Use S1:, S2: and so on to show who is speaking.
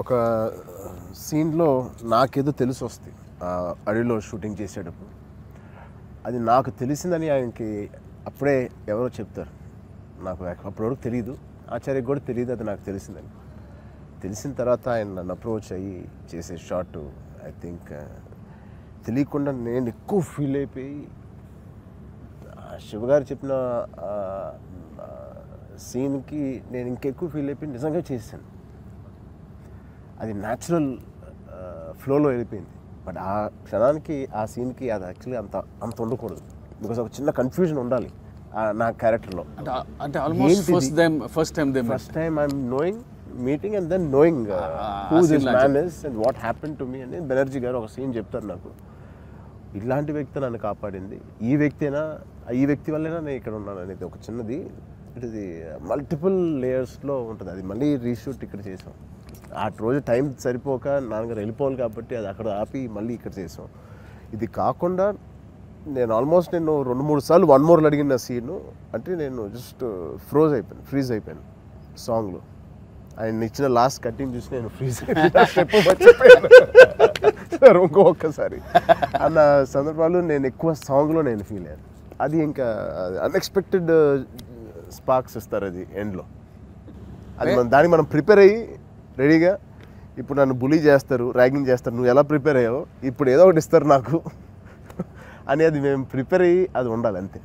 S1: ఒక సీన్లో నాకేదో తెలిసి వస్తుంది అడవిలో షూటింగ్ చేసేటప్పుడు. అది నాకు తెలిసిందని ఆయనకి అప్పుడే ఎవరో చెప్తారు. నాకు అప్పటివరకు తెలియదు, ఆచార్యకి కూడా తెలియదు అది నాకు తెలిసిందని. తెలిసిన తర్వాత ఆయన నన్ను అప్రోచ్ అయ్యి చేసే షాట్ ఐ థింక్ తెలియకుండా నేను ఎక్కువ ఫీల్ అయిపోయి శివగారు చెప్పిన సీన్కి నేను ఇంకెక్కువ ఫీల్ అయిపోయి నిజంగా చేశాను. అది న్యాచురల్ ఫ్లోలో వెళ్ళిపోయింది. బట్ ఆ క్షణానికి ఆ సీన్కి అది యాక్చువల్లీ అంత ఉండకూడదు. బికాస్ ఒక చిన్న కన్ఫ్యూజన్ ఉండాలి నా క్యారెక్టర్లో.
S2: అంటే almost first time I'm knowing meeting and then knowing who this man is and what happen to me అని బెనర్జీ గారు ఒక సీన్ చెప్తారు నాకు. ఇలాంటి వ్యక్తి నన్ను కాపాడింది, ఈ వ్యక్తి వల్లైనా నేను ఇక్కడ ఉన్నాను అనేది ఒక చిన్నది. ఇది మల్టిపుల్ లేయర్స్లో ఉంటుంది. అది మళ్ళీ రీషూట్ ఇక్కడ చేసాం. ఆ రోజు టైం సరిపోక నాన్నగారు వెళ్ళిపోవాలి కాబట్టి అది అక్కడ ఆపి మళ్ళీ ఇక్కడ చేసాం. ఇది కాకుండా నేను ఆల్మోస్ట్ 2-3 సార్లు వన్ మోర్లు అడిగిన సీను అంటే నేను జస్ట్ ఫ్రీజ్ అయిపోయాను సాంగ్లో. ఆయన ఇచ్చిన లాస్ట్ కట్టింగ్ చూసి నేను ఫ్రీజ్ అయిపోయాను సార్ ఒక్కసారి అన్న సందర్భాలు నేను ఎక్కువ సాంగ్లో నేను ఫీల్ అయ్యాను. అది ఇంకా అన్ఎక్స్పెక్టెడ్ స్పార్క్స్ ఇస్తారు అది ఎండ్లో. అది దానికి మనం ప్రిపేర్ అయ్యి రెడీగా ఇప్పుడు నన్ను బులీ చేస్తారు, ర్యాగింగ్ చేస్తారు, నువ్వు ఎలా ప్రిపేర్ అయ్యావో ఇప్పుడు ఏదో ఒకటి ఇస్తారు నాకు అని అది మేము ప్రిపేర్ అయ్యి అది ఉండాలి అంతే.